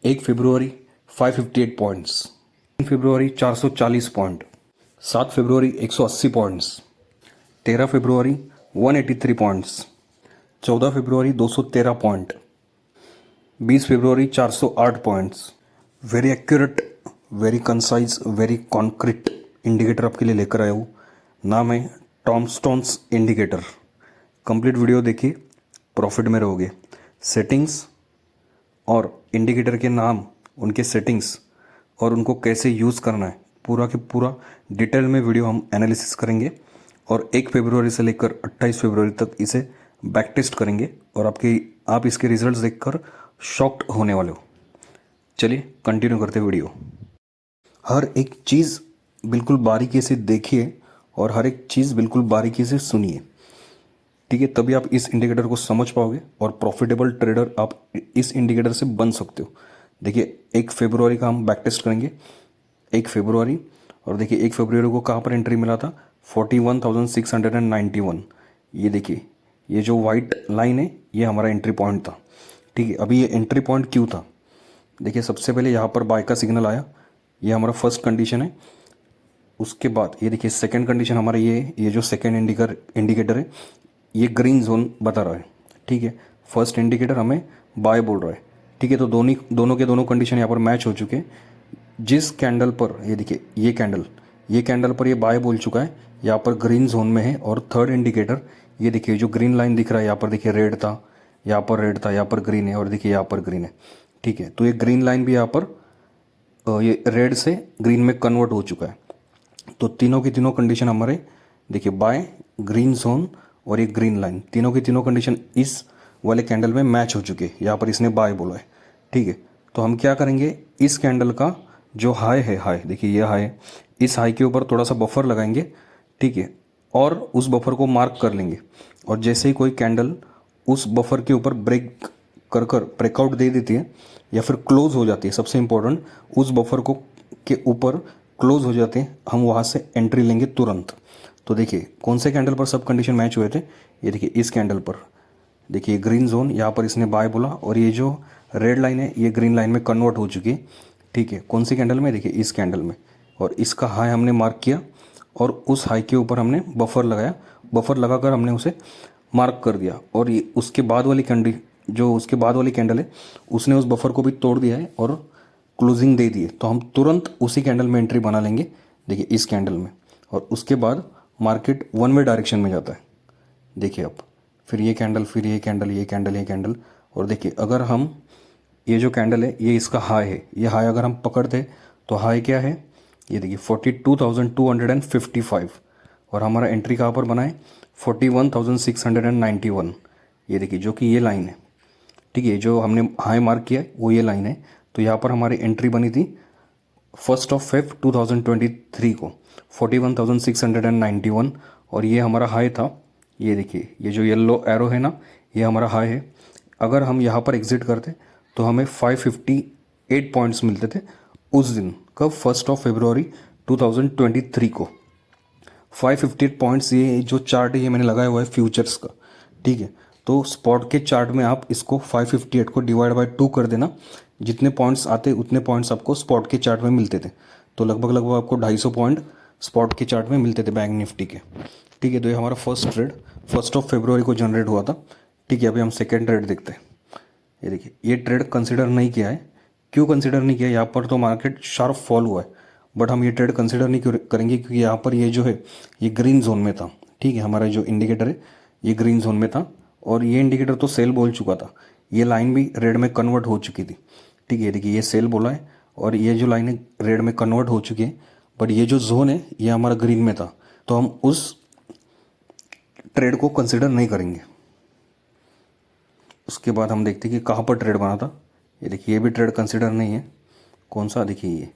1 फरवरी 558 points, 3 फरवरी 440 point, 7 फरवरी 180 points, 13 फरवरी 183 points, 14 फरवरी 213 point, 20 फरवरी 408 points. Very accurate, very concise, very concrete indicator आपके लिए लेकर आया हूँ। नाम है टॉमस्टोन्स इंडिकेटर। कंप्लीट वीडियो देखिए, प्रॉफिट में रहोगे। सेटिंग्स और इंडिकेटर के नाम, उनके सेटिंग्स और उनको कैसे यूज़ करना है, पूरा के पूरा डिटेल में वीडियो हम एनालिसिस करेंगे और 1 फरवरी से लेकर 28 फरवरी तक इसे बैक टेस्ट करेंगे और आप इसके रिजल्ट्स देखकर शॉक्ड होने वाले हो। चलिए कंटिन्यू करते वीडियो। हर एक चीज़ बिल्कुल बारीकी से देखिए और हर एक चीज़ बिल्कुल बारीकी से सुनिए, ठीक है? तभी आप इस इंडिकेटर को समझ पाओगे और प्रॉफिटेबल ट्रेडर आप इस इंडिकेटर से बन सकते हो। देखिए 1 फरवरी का हम बैक टेस्ट करेंगे, 1 फरवरी। और देखिए 1 फरवरी को कहाँ पर एंट्री मिला था, 41,691। ये देखिए, ये जो वाइट लाइन है ये हमारा एंट्री पॉइंट था, ठीक है? अभी ये एंट्री पॉइंट क्यों था, देखिए सबसे पहले यहाँ पर बाय का सिग्नल आया, ये हमारा फर्स्ट कंडीशन है। उसके बाद ये देखिए सेकंड कंडीशन हमारा ये जो सेकंड इंडिकेटर है ये ग्रीन जोन बता रहा है, ठीक है? फर्स्ट इंडिकेटर हमें बाय बोल रहा है, ठीक है? तो दोनों के दोनों कंडीशन यहाँ पर मैच हो चुके हैं। जिस कैंडल पर ये देखिए ये कैंडल पर ये बाय बोल चुका है, यहाँ पर ग्रीन जोन में है। और थर्ड इंडिकेटर ये देखिए जो ग्रीन लाइन दिख रहा है, यहाँ पर देखिए रेड था, यहाँ पर रेड था, यहाँ पर ग्रीन है और देखिए यहाँ पर ग्रीन है, ठीक है? तो ये ग्रीन लाइन भी यहाँ पर ये रेड से ग्रीन में कन्वर्ट हो चुका है। तो तीनों की तीनों कंडीशन हमारे देखिए बाय, ग्रीन जोन और ये ग्रीन लाइन, तीनों की तीनों कंडीशन इस वाले कैंडल में मैच हो चुके हैं। यहाँ पर इसने बाय बोला है, ठीक है? तो हम क्या करेंगे, इस कैंडल का जो हाई है, हाई देखिए ये हाई है, इस हाई के ऊपर थोड़ा सा बफर लगाएंगे, ठीक है? और उस बफर को मार्क कर लेंगे। और जैसे ही कोई कैंडल उस बफर के ऊपर ब्रेकआउट दे देती है या फिर क्लोज हो जाती है, सबसे इंपॉर्टेंट उस बफर को के ऊपर क्लोज हो जाते हैं, हम वहाँ से एंट्री लेंगे तुरंत। तो देखिए कौन से कैंडल पर सब कंडीशन मैच हुए थे, ये देखिए इस कैंडल पर देखिए ग्रीन जोन, यहाँ पर इसने बाय बोला और ये जो रेड लाइन है ये ग्रीन लाइन में कन्वर्ट हो चुकी है, ठीक है? कौन सी कैंडल में, देखिए इस कैंडल में। और इसका हाई हमने मार्क किया और उस हाई के ऊपर हमने बफर लगाया, बफर लगाकर हमने उसे मार्क कर दिया। और ये उसके बाद वाली कैंडल है उसने उस बफर को भी तोड़ दिया है और क्लोजिंग दे दी है। तो हम तुरंत उसी कैंडल में एंट्री बना लेंगे, देखिए इस कैंडल में। और उसके बाद मार्केट वन वे डायरेक्शन में जाता है, देखिए अब फिर ये कैंडल, फिर ये कैंडल, ये कैंडल, ये कैंडल। और देखिए अगर हम ये जो कैंडल है ये इसका हाई है, ये हाई अगर हम पकड़ते तो हाई क्या है, ये देखिए 42,255। और हमारा एंट्री कहाँ पर बना है, 41,691। ये देखिए जो कि ये लाइन है, ठीक है? जो हमने हाई मार्क किया है वो ये लाइन है। तो यहाँ पर हमारी एंट्री बनी थी 1 February 2023 को 41,691 और ये हमारा हाई था। ये देखिए ये जो येलो एरो है ना, ये हमारा हाई है। अगर हम यहाँ पर एग्जिट करते तो हमें 558 पॉइंट्स मिलते थे उस दिन, कब, 1 February 2023 को। 558 पॉइंट्स, ये जो चार्ट है ये मैंने लगाया हुआ है फ्यूचर्स का, ठीक है? तो स्पॉट के चार्ट में आप इसको 558 को डिवाइड बाय 2 कर देना, जितने पॉइंट्स आते उतने पॉइंट्स आपको स्पॉट के चार्ट में मिलते थे। तो लगभग आपको 250 पॉइंट स्पॉट के चार्ट में मिलते थे बैंक निफ्टी के, ठीक है? तो ये हमारा फर्स्ट ट्रेड 1 February को जनरेट हुआ था, ठीक है? अभी हम सेकेंड ट्रेड देखते हैं। ये देखिए ये ट्रेड कंसिडर नहीं किया है, क्यों कंसिडर नहीं किया, यहाँ पर तो मार्केट शार्प फॉल हुआ है, बट हम ये ट्रेड कंसिडर नहीं करेंगे क्योंकि यहाँ पर ये जो है ये ग्रीन जोन में था, ठीक है? हमारा जो इंडिकेटर है ये ग्रीन जोन में था और ये इंडिकेटर तो सेल बोल चुका था, ये लाइन भी रेड में कन्वर्ट हो चुकी थी, ठीक है? देखिए ये सेल बोला है और ये जो लाइन है रेड में कन्वर्ट हो चुकी है, बट ये जो जोन है ये हमारा ग्रीन में था, तो हम उस ट्रेड को कंसिडर नहीं करेंगे। उसके बाद हम देखते हैं कि कहाँ पर ट्रेड बना था। ये देखिए ये भी ट्रेड कंसिडर नहीं है, कौन सा, देखिए ये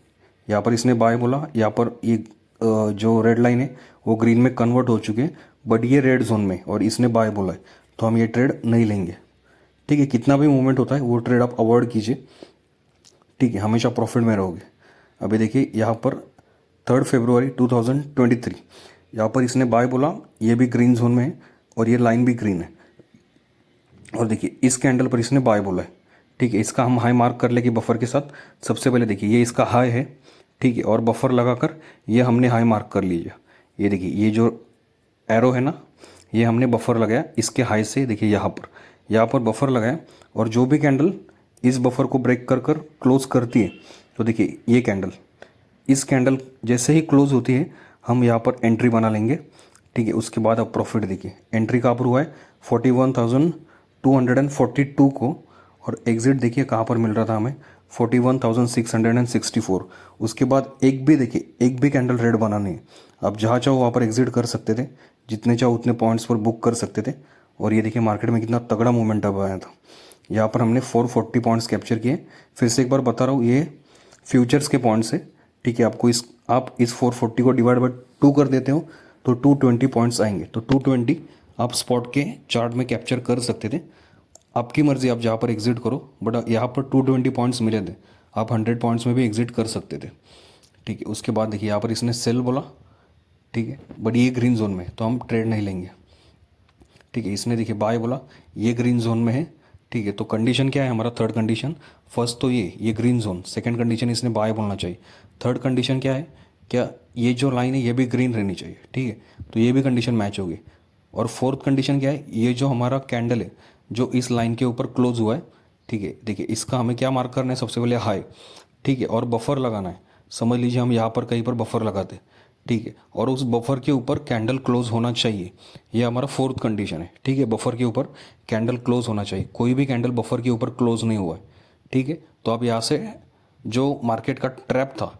यहाँ पर इसने बाय बोला, यहाँ पर ये जो रेड लाइन है वो ग्रीन में कन्वर्ट हो चुके हैं, बट ये रेड जोन में और इसने बाय बोला है, तो हम ये ट्रेड नहीं लेंगे, ठीक है? कितना भी मूवमेंट होता है वो ट्रेड आप अवॉइड कीजिए, ठीक है? हमेशा प्रॉफिट में रहोगे। अभी देखिए यहाँ पर 3 February 2023, यहाँ पर इसने बाय बोला, ये भी ग्रीन जोन में है और ये लाइन भी ग्रीन है। और देखिए इस कैंडल पर इसने बाय बोला है, ठीक है, इसका हम हाई मार्क कर लेंगे बफर के साथ। सबसे पहले देखिए ये इसका हाई है, ठीक है, और बफर लगाकर ये हमने हाई मार्क कर लिया। ये देखिए ये जो एरो है ना, ये हमने बफर लगाया इसके हाई से, देखिए यहाँ पर बफर लगाया। और जो भी कैंडल इस बफर को ब्रेक कर कर क्लोज करती है, तो देखिए ये कैंडल, इस कैंडल जैसे ही क्लोज होती है हम यहाँ पर एंट्री बना लेंगे। ठीक है, उसके बाद अब प्रॉफिट देखिए एंट्री कहाँ पर हुआ है 41,242 को, और एग्जिट देखिए कहाँ पर मिल रहा था हमें 41,664। उसके बाद एक भी देखिए एक भी कैंडल रेड बना नहीं। आप जहाँ चाहो वहाँ पर एग्जिट कर सकते थे, जितने चाहो उतने पॉइंट्स पर बुक कर सकते थे। और ये देखिए मार्केट में कितना तगड़ा मोमेंटम आया था। यहाँ पर हमने 440 पॉइंट्स कैप्चर किए। फिर से एक बार बता रहा हूँ, ये फ्यूचर्स के पॉइंट्स है। ठीक है, आप इस 440 को डिवाइड बाय 2 कर देते हो तो 220 पॉइंट्स आएंगे। तो 220 आप स्पॉट के चार्ट में कैप्चर कर सकते थे। आपकी मर्ज़ी, आप जहाँ पर एग्जिट करो, बट यहाँ पर 220 पॉइंट्स मिले थे, आप 100 पॉइंट्स में भी एग्जिट कर सकते थे। ठीक है, उसके बाद देखिए यहाँ पर इसने सेल बोला, ठीक है, बट ये ग्रीन जोन में तो हम ट्रेड नहीं लेंगे। ठीक है, इसने देखिए बाय बोला, ये ग्रीन जोन में है। ठीक है, तो कंडीशन क्या है हमारा, थर्ड कंडीशन, फर्स्ट तो ये ग्रीन जोन, सेकंड कंडीशन इसने बाय बोलना चाहिए। थर्ड कंडीशन क्या है, क्या ये जो लाइन है ये भी ग्रीन रहनी चाहिए। ठीक है, तो ये भी कंडीशन मैच होगी। और फोर्थ कंडीशन क्या है, ये जो हमारा कैंडल है जो इस लाइन के ऊपर क्लोज हुआ है, ठीक है, देखिए इसका हमें क्या मार्क करना है, सबसे पहले हाई। ठीक है, और बफर लगाना है। समझ लीजिए हम यहाँ पर कहीं पर बफर लगाते, ठीक है, और उस बफर के ऊपर कैंडल क्लोज होना चाहिए। ये हमारा फोर्थ कंडीशन है। ठीक है, बफर के ऊपर कैंडल क्लोज होना चाहिए। कोई भी कैंडल बफर के ऊपर क्लोज नहीं हुआ है। ठीक है, तो अब यहाँ से जो मार्केट का ट्रैप था,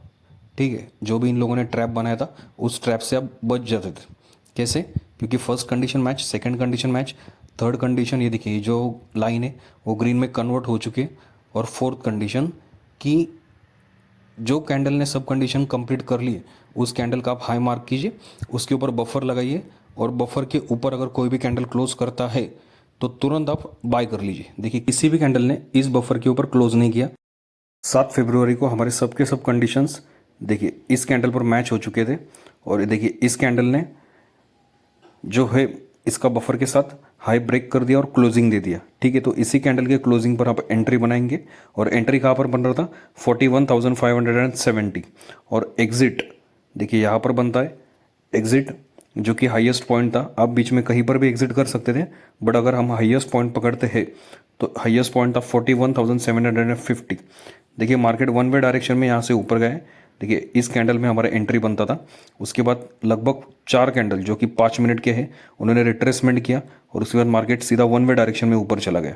ठीक है, जो भी इन लोगों ने ट्रैप बनाया था उस ट्रैप से आप बच जाते थे। कैसे, क्योंकि first condition match, second condition match, third condition ये देखिए जो लाइन है वो ग्रीन में कन्वर्ट हो चुकी है। और फोर्थ कंडीशन कि जो कैंडल ने सब कंडीशन कंप्लीट कर ली है उस कैंडल का आप हाई मार्क कीजिए, उसके ऊपर बफर लगाइए, और बफर के ऊपर अगर कोई भी कैंडल क्लोज करता है तो तुरंत आप बाय कर लीजिए। देखिए किसी भी कैंडल ने इस बफर के ऊपर क्लोज नहीं किया। 7 फरवरी को हमारे सबके सब कंडीशंस देखिए इस कैंडल पर मैच हो चुके थे। और ये देखिए इस कैंडल ने जो है इसका बफर के साथ हाई ब्रेक कर दिया और क्लोजिंग दे दिया। ठीक है, तो इसी कैंडल के क्लोजिंग पर आप एंट्री बनाएंगे। और एंट्री कहाँ पर बन रहा था 41,570। और एग्जिट देखिए यहाँ पर बनता है एग्जिट, जो कि हाईएस्ट पॉइंट था। आप बीच में कहीं पर भी एग्जिट कर सकते थे, बट अगर हम हाईएस्ट पॉइंट पकड़ते हैं तो हाईएस्ट पॉइंट था 41,750। देखिए मार्केट वन वे डायरेक्शन में यहाँ से ऊपर गए। देखिए इस कैंडल में हमारा एंट्री बनता था। उसके बाद लगभग 4 कैंडल जो कि 5 मिनट के हैं उन्होंने रिट्रेसमेंट किया, और उसके बाद मार्केट सीधा वन वे डायरेक्शन में ऊपर चला गया।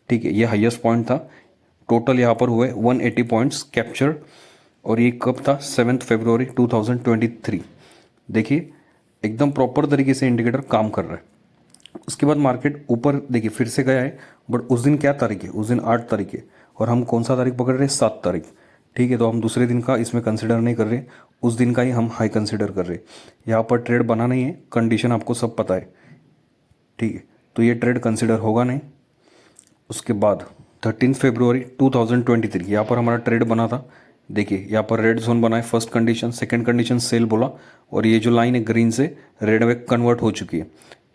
ठीक है, ये हाईएस्ट पॉइंट था। टोटल यहाँ पर हुए 180 पॉइंट्स कैप्चर। और ये कब था 7 फरवरी 2023। देखिए एकदम प्रॉपर तरीके से इंडिकेटर काम कर रहा है। उसके बाद मार्केट ऊपर देखिए फिर से गया है, बट उस दिन क्या तारीख है, उस दिन 8 तारीख है, और हम कौन सा तारीख पकड़ रहे हैं 7 तारीख। ठीक है, तो हम दूसरे दिन का इसमें कंसिडर नहीं कर रहे, उस दिन का ही हम हाई कंसिडर कर रहे। यहाँ पर ट्रेड बना नहीं है, कंडीशन आपको सब पता है। ठीक है, तो ये ट्रेड कंसिडर होगा नहीं। उसके बाद 13 फरवरी 2023 यहाँ पर हमारा ट्रेड बना था। देखिए यहाँ पर रेड जोन बना है, फर्स्ट कंडीशन, सेकंड कंडीशन सेल बोला, और ये जो लाइन है ग्रीन से रेड में कन्वर्ट हो चुकी है।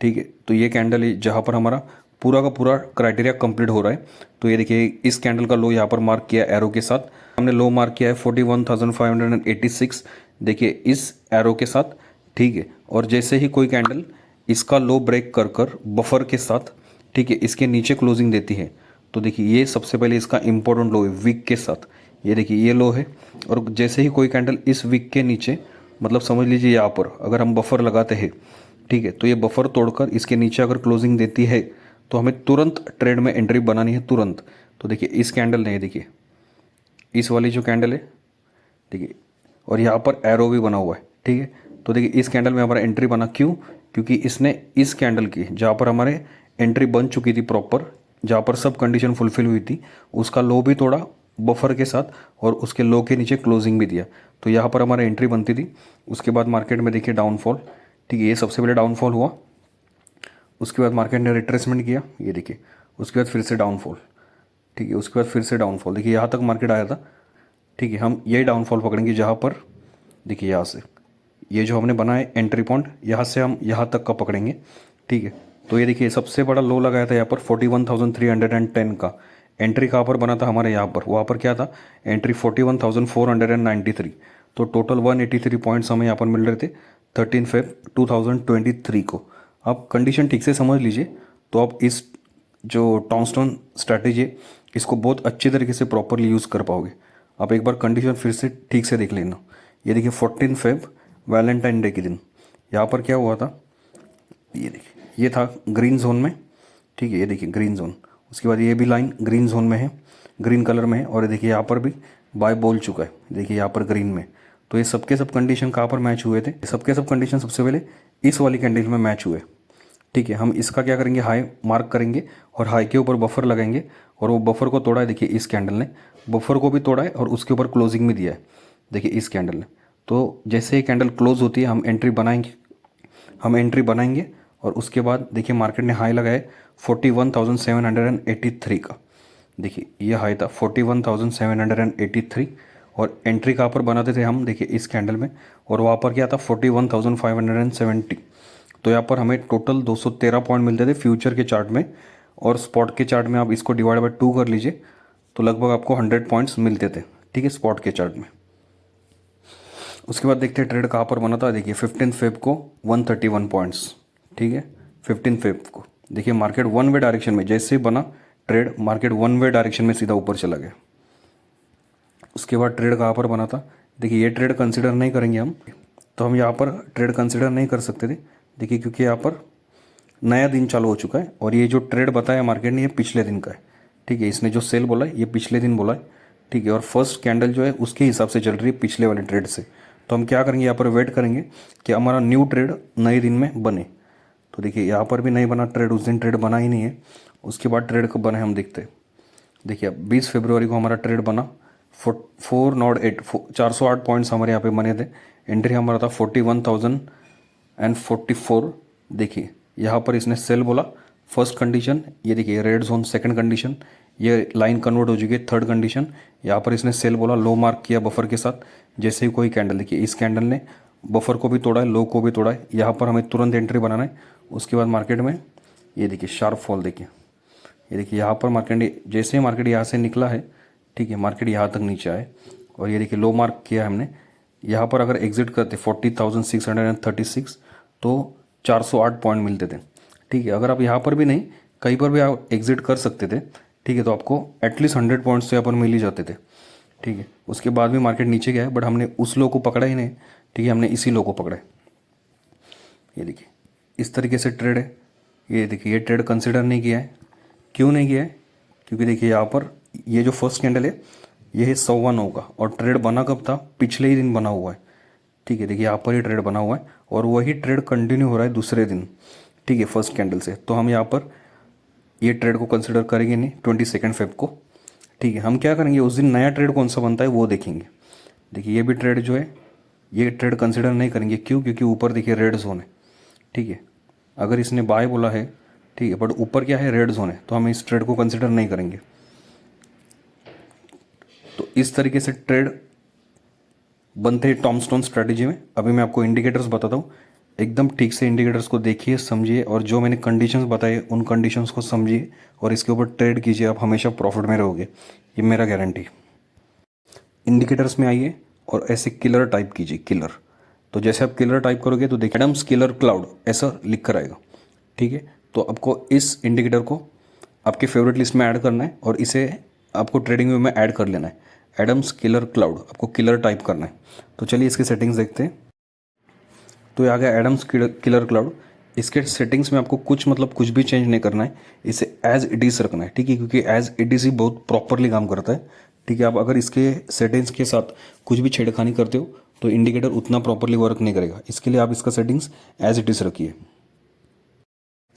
ठीक है, तो ये कैंडल है जहाँ पर हमारा पूरा का पूरा क्राइटेरिया कंप्लीट हो रहा है। तो ये देखिए इस कैंडल का लो यहाँ पर मार्क किया एरो के साथ, हमने लो मार्क किया है 41,586। देखिए इस एरो के साथ। ठीक है, और जैसे ही कोई कैंडल इसका लो ब्रेक कर कर बफर के साथ, ठीक है, इसके नीचे क्लोजिंग देती है, तो देखिए ये सबसे पहले इसका इंपॉर्टेंट लो है विक के साथ। ये देखिए ये लो है, और जैसे ही कोई कैंडल इस विक के नीचे, मतलब समझ लीजिए यहाँ पर अगर हम बफर लगाते हैं, ठीक है, तो ये बफर तोड़कर इसके नीचे अगर क्लोजिंग देती है तो हमें तुरंत ट्रेड में एंट्री बनानी है तुरंत। तो देखिए इस कैंडल ने, देखिए इस वाली जो कैंडल है, देखिए, और यहाँ पर एरो भी बना हुआ है। ठीक है, तो देखिए इस कैंडल में हमारा एंट्री बना, क्यों, क्योंकि इसने इस कैंडल की जहाँ पर हमारे एंट्री बन चुकी थी प्रॉपर, जहाँ पर सब कंडीशन फुलफिल हुई थी, उसका लो भी तोड़ा बफर के साथ, और उसके लो के नीचे क्लोजिंग भी दिया। तो यहाँ पर हमारा एंट्री बनती थी। उसके बाद मार्केट में देखिए डाउनफॉल। ठीक है, ये सबसे पहले डाउनफॉल हुआ, उसके बाद मार्केट ने रिट्रेसमेंट किया, ये देखिए, उसके बाद फिर से डाउनफॉल। ठीक है, उसके बाद फिर से डाउनफॉल। देखिए यहाँ तक मार्केट आया था। ठीक है, हम यही डाउनफॉल पकड़ेंगे जहाँ पर देखिए यहाँ से ये जो हमने बनाया एंट्री पॉइंट, यहाँ से हम यहाँ तक का पकड़ेंगे। ठीक है, तो ये देखिए सबसे बड़ा लो लगाया था यहाँ पर 41,310 का एंट्री कहाँ पर बना था हमारे यहाँ पर, वहाँ पर क्या था, एंट्री 41,493। तो टोटल 183 पॉइंट्स हमें यहाँ पर मिल रहे थे 13 फेब 2023 को। आप कंडीशन ठीक से समझ लीजिए तो आप इस जो टॉमस्टोन स्ट्रैटेजी है इसको बहुत अच्छे तरीके से प्रॉपरली यूज़ कर पाओगे। आप एक बार कंडीशन फिर से ठीक से देख लेना। ये देखिए 14 फेब वैलेंटाइन डे के दिन यहाँ पर क्या हुआ था, ये देखिए ये था ग्रीन जोन में, ठीक है, ये देखिए ग्रीन जोन, उसके बाद ये भी लाइन ग्रीन जोन में है, ग्रीन कलर में है, और ये देखिए यहाँ पर भी बाय बोल चुका है, देखिए यहाँ पर ग्रीन में। तो ये सबके सब कंडीशन कहाँ पर मैच हुए थे, सबके सब कंडीशन सबसे पहले इस वाली कैंडल में मैच हुए, ठीक है। हम इसका क्या करेंगे, हाई मार्क करेंगे और हाई के ऊपर बफर लगाएंगे, और वो बफर को तोड़ा है, देखिए इस कैंडल ने बफर को भी तोड़ा है और उसके ऊपर क्लोजिंग भी दिया है, देखिए इस कैंडल ने। तो जैसे ही कैंडल क्लोज होती है हम एंट्री बनाएंगे और उसके बाद देखिए मार्केट ने हाई लगाया 41,783 का, देखिए ये हाई था 41,783, और एंट्री कहाँ पर बनाते थे हम, देखिए इस कैंडल में, और वहाँ पर क्या था 41,570। तो यहाँ पर हमें टोटल 213 पॉइंट मिलते थे फ्यूचर के चार्ट में, और स्पॉट के चार्ट में आप इसको डिवाइड बाय 2 कर लीजिए तो लगभग आपको 100 पॉइंट्स मिलते थे, ठीक है, स्पॉट के चार्ट में। उसके बाद देखते हैं ट्रेड कहाँ पर बना था, देखिए 15 फेब को 131 पॉइंट्स, ठीक है, 15 फेब को देखिए मार्केट वन वे डायरेक्शन में जैसे बना trade, market one way direction में सीधा ऊपर चला गया। उसके बाद ट्रेड कहाँ पर बना था, देखिए ये ट्रेड कंसिडर नहीं करेंगे हम, तो हम यहाँ पर ट्रेड कंसिडर नहीं कर सकते थे, देखिए क्योंकि यहाँ पर नया दिन चालू हो चुका है, और ये जो ट्रेड बताया मार्केट ने ये पिछले दिन का है, ठीक है, इसने जो सेल बोला है ये पिछले दिन बोला है, ठीक है, और फर्स्ट कैंडल जो है उसके हिसाब से चल रही है पिछले वाले ट्रेड से। तो हम क्या करेंगे, यहाँ पर वेट करेंगे कि हमारा न्यू ट्रेड नए दिन में बने। तो देखिए यहाँ पर भी नहीं बना ट्रेड, उस दिन ट्रेड बना ही नहीं है। उसके बाद ट्रेड कब बने हम देखते हैं, देखिए अब 20 फरवरी को हमारा ट्रेड बना 408 पॉइंट्स हमारे यहाँ पे बने थे। एंट्री हमारा था 41,044। देखिए यहाँ पर इसने सेल बोला फर्स्ट कंडीशन, ये देखिए रेड जोन सेकंड कंडीशन, ये लाइन कन्वर्ट हो चुकी है थर्ड कंडीशन। यहाँ पर इसने सेल बोला, लो मार्क किया बफर के साथ, जैसे ही कोई कैंडल, देखिए इस कैंडल ने बफर को भी तोड़ा है, लो को भी तोड़ा है, यहाँ पर हमें तुरंत एंट्री बनाना है। उसके बाद मार्केट में ये देखिए शार्प फॉल, देखिए ये देखिए यहाँ पर मार्केट, जैसे ही मार्केट यहाँ से निकला है, ठीक है, मार्केट यहाँ तक नीचे आए, और ये देखिए लो मार्क किया हमने। यहाँ पर अगर एग्जिट करते 40,636 तो 408 पॉइंट मिलते थे, ठीक है। अगर आप यहाँ पर भी नहीं, कहीं पर भी आप एग्जिट कर सकते थे, ठीक है, तो आपको एटलीस्ट 100 पॉइंट्स तो यहाँ पर मिल ही जाते थे, ठीक है। उसके बाद भी मार्केट नीचे गया है, बट हमने उस लो को पकड़ा ही नहीं, ठीक है, हमने इसी लो को पकड़ा है। ये देखिए इस तरीके से ट्रेड है, ये देखिए ये ट्रेड कंसिडर नहीं किया है। क्यों नहीं किया है, क्योंकि देखिए यहाँ पर ये जो फर्स्ट कैंडल है ये है 109 का, और ट्रेड बना कब था, पिछले ही दिन बना हुआ है, ठीक है, देखिए यहाँ पर ही ट्रेड बना हुआ है, और वही ट्रेड कंटिन्यू हो रहा है दूसरे दिन, ठीक है, फर्स्ट कैंडल से। तो हम यहाँ पर ये ट्रेड को कंसिडर करेंगे नहीं 22 फेब को, ठीक है। हम क्या करेंगे, उस दिन नया ट्रेड कौन सा बनता है वो देखेंगे। देखिए ये भी ट्रेड जो है ये ट्रेड कंसिडर नहीं करेंगे, क्यों, क्योंकि ऊपर देखिए रेड जोन है, ठीक है। अगर इसने बाय बोला है, ठीक है, बट ऊपर क्या है, रेड जोन है, तो हम इस ट्रेड को कंसिडर नहीं करेंगे। तो इस तरीके से ट्रेड बनते हैं टॉमस्टोन स्ट्रैटेजी में। अभी मैं आपको इंडिकेटर्स बताता हूँ, एकदम ठीक से इंडिकेटर्स को देखिए, समझिए, और जो मैंने कंडीशंस बताए उन कंडीशंस को समझिए और इसके ऊपर ट्रेड कीजिए, आप हमेशा प्रॉफिट में रहोगे, ये मेरा गारंटी। इंडिकेटर्स में आइए और ऐसे किलर टाइप कीजिए, किलर। तो जैसे आप किलर टाइप करोगे तो देखिए एडम्स किलर क्लाउड ऐसा लिख कर आएगा, ठीक है। तो आपको इस इंडिकेटर को आपके फेवरेट लिस्ट में ऐड करना है, और इसे आपको ट्रेडिंग व्यू में ऐड कर लेना है। एडम्स किलर क्लाउड आपको किलर टाइप करना है। तो चलिए इसकी सेटिंग्स देखते हैं। तो ये आ गया एडम्स किलर क्लाउड। इसके सेटिंग्स में आपको कुछ भी चेंज नहीं करना है, इसे एज इट इज़ रखना है, ठीक है, क्योंकि एज इट इज़ ही बहुत प्रॉपरली काम करता है, ठीक है। आप अगर इसके सेटिंग्स के साथ कुछ भी छेड़खानी करते हो तो इंडिकेटर उतना प्रॉपरली वर्क नहीं करेगा, इसके लिए आप इसका सेटिंग्स एज इट इज़ रखिए।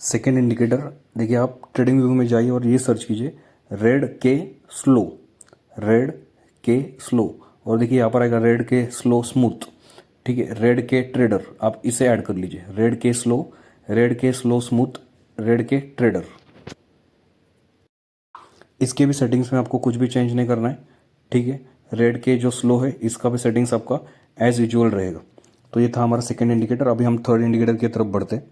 सेकेंड इंडिकेटर देखिए, आप ट्रेडिंग व्यू में जाइए और ये सर्च कीजिए रेड के स्लो, रेड के स्लो, और देखिए यहाँ पर आएगा रेड के स्लो स्मूथ, ठीक है, रेड के ट्रेडर, आप इसे ऐड कर लीजिए, रेड के स्लो स्मूथ, रेड के ट्रेडर। इसके भी सेटिंग्स में आपको कुछ भी चेंज नहीं करना है, ठीक है। रेड के जो स्लो है इसका भी सेटिंग्स आपका एज यूजुअल रहेगा। तो ये था हमारा सेकेंड इंडिकेटर। अभी हम थर्ड इंडिकेटर की तरफ बढ़ते हैं।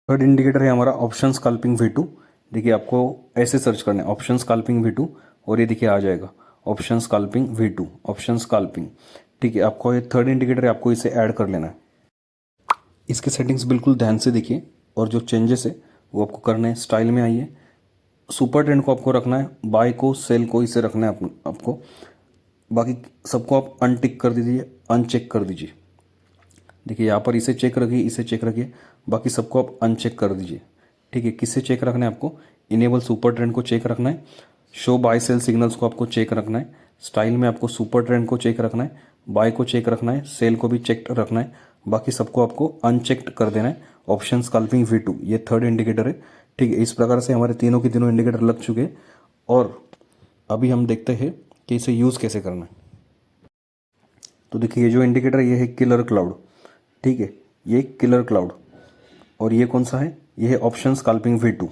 थर्ड इंडिकेटर है हमारा ऑप्शन स्कैल्पिंग V2। देखिए आपको ऐसे सर्च करना है ऑप्शन स्कैल्पिंग V2 और ये देखिए आ जाएगा option scalping V2 option scalping. ठीक है, आपको ये थर्ड इंडिकेटर है, आपको इसे ऐड कर लेना है। इसके सेटिंग्स बिल्कुल ध्यान से देखिए और जो चेंजेस है वो आपको करना है। स्टाइल में आइए, सुपर ट्रेंड को आपको रखना है, बाय को सेल को इसे रखना है आपको। बाकी सबको आप अनटिक कर दीजिए, अनचेक कर दीजिए। देखिए यहाँ पर इसे चेक रखिए, इसे चेक रखिए, बाकी सबको आप अनचेक कर दीजिए। ठीक है, किससे चेक रखना है आपको? इनेबल सुपर ट्रेंड को चेक रखना है, शो बाय सेल सिग्नल्स को आपको चेक रखना है, स्टाइल में आपको सुपर ट्रेंड को चेक रखना है, बाय को चेक रखना है, सेल को भी चेक रखना है, बाकी सबको आपको अनचेक्ड कर देना है। ऑप्शन स्कैल्पिंग V2 ये थर्ड इंडिकेटर है। ठीक है, इस प्रकार से हमारे तीनों के तीनों इंडिकेटर लग चुके हैं और अभी हम देखते हैं कि इसे यूज़ कैसे करना है। तो देखिए ये जो इंडिकेटर ये है किलर क्लाउड। ठीक है, ये किलर क्लाउड और ये कौन सा है? ये है ऑप्शन स्कैल्पिंग V2।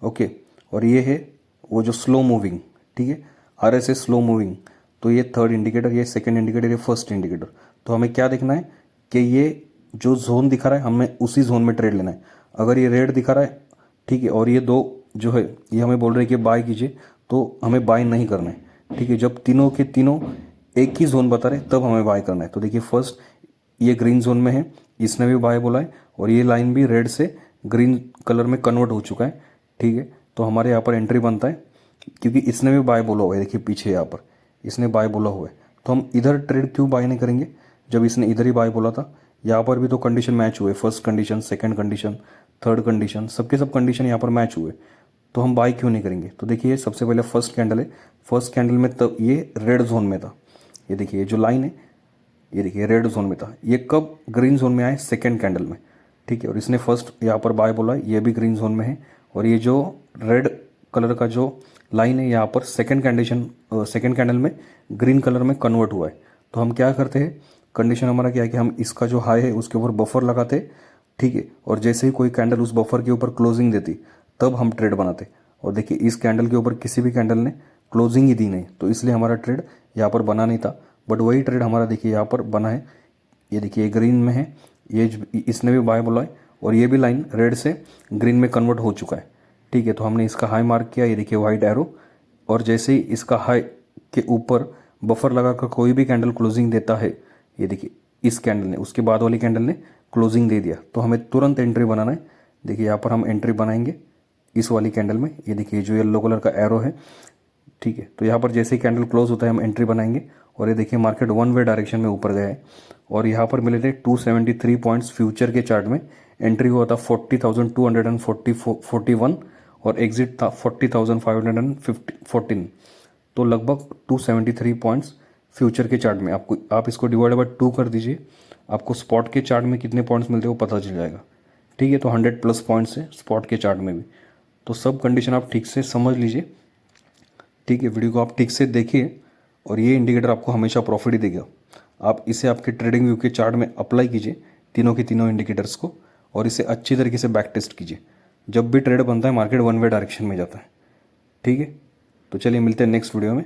ओके, और ये है वो जो स्लो मूविंग। ठीक है, RSS स्लो मूविंग। तो ये थर्ड इंडिकेटर, ये सेकंड इंडिकेटर, ये फर्स्ट इंडिकेटर। तो हमें क्या देखना है कि ये जो जोन दिखा रहा है हमें उसी जोन में ट्रेड लेना है। अगर ये रेड दिखा रहा है, ठीक है, और ये दो जो है ये हमें बोल रहे हैं कि बाय कीजिए, तो हमें बाय नहीं करना है। ठीक है, जब तीनों के तीनों एक ही जोन बता रहे तब हमें बाय करना है। तो देखिए फर्स्ट ये ग्रीन जोन में है, इसने भी बाय बोला है और ये लाइन भी रेड से ग्रीन कलर में कन्वर्ट हो चुका है। ठीक है, तो हमारे यहाँ पर एंट्री बनता है क्योंकि इसने भी बाय बोला हुआ है। देखिए पीछे यहाँ पर इसने बाय बोला हुआ है, तो हम इधर ट्रेड क्यों बाय नहीं करेंगे जब इसने इधर ही बाय बोला था? यहाँ पर भी तो कंडीशन मैच हुए, first condition, second condition, third condition, सबके सब कंडीशन यहाँ पर मैच हुए, तो हम बाय क्यों नहीं करेंगे? तो देखिए सबसे पहले फर्स्ट कैंडल है, फर्स्ट कैंडल में तब ये रेड जोन में था। ये देखिए जो लाइन है ये देखिए रेड जोन में था, ये कब ग्रीन जोन में आए? सेकेंड कैंडल में। ठीक है, और इसने फर्स्ट यहाँ पर बाय बोला है, ये भी ग्रीन जोन में है और ये जो रेड कलर का जो लाइन है यहाँ पर सेकेंड कैंडल में ग्रीन कलर में कन्वर्ट हुआ है। तो हम क्या करते हैं, कंडीशन हमारा क्या है कि हम इसका जो हाई है उसके ऊपर बफर लगाते। ठीक है, और जैसे ही कोई कैंडल उस बफर के ऊपर क्लोजिंग देती तब हम ट्रेड बनाते। और देखिए इस कैंडल के ऊपर किसी भी कैंडल ने क्लोजिंग ही दी नहीं, तो इसलिए हमारा ट्रेड यहाँ पर बना नहीं था। बट वही ट्रेड हमारा देखिए यहाँ पर बना है। ये देखिए ग्रीन में है, ये इसने भी बाय बोला है और ये भी लाइन रेड से ग्रीन में कन्वर्ट हो चुका है। ठीक है, तो हमने इसका हाई मार्क किया, ये देखिए वाइट एरो, और जैसे ही इसका हाई के ऊपर बफर लगाकर कोई भी कैंडल क्लोजिंग देता है, ये देखिए इस कैंडल ने, उसके बाद वाली कैंडल ने क्लोजिंग दे दिया, तो हमें तुरंत एंट्री बनाना है। देखिए यहाँ पर हम एंट्री बनाएंगे इस वाली कैंडल में। ये देखिए जो येलो कलर का एरो है। ठीक है, तो यहाँ पर जैसे ही कैंडल क्लोज होता है हम एंट्री बनाएंगे और ये देखिए मार्केट वन वे डायरेक्शन में ऊपर गया है और यहाँ पर मिले थे 273 पॉइंट्स फ्यूचर के चार्ट में। एंट्री हुआ था 40,241 और एग्जिट था 40,514। तो लगभग 273 पॉइंट्स फ्यूचर के चार्ट में। आपको आप इसको डिवाइड बाय 2 कर दीजिए, आपको स्पॉट के चार्ट में कितने पॉइंट्स मिलते हैं वो पता चल जाएगा। ठीक है, तो 100 प्लस पॉइंट्स है स्पॉट के चार्ट में भी। तो सब कंडीशन आप ठीक से समझ लीजिए। ठीक है, वीडियो को आप ठीक से देखिए और ये इंडिकेटर आपको हमेशा प्रॉफिट ही देगा। आप इसे आपके ट्रेडिंग व्यू के चार्ट में अप्लाई कीजिए, तीनों के तीनों इंडिकेटर्स को, और इसे अच्छी तरीके से बैक टेस्ट कीजिए। जब भी ट्रेड बनता है मार्केट वन वे डायरेक्शन में जाता है। ठीक है, तो चलिए मिलते हैं नेक्स्ट वीडियो में।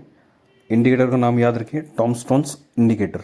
इंडिकेटर का नाम याद रखिए, टॉमस्टोन्स इंडिकेटर।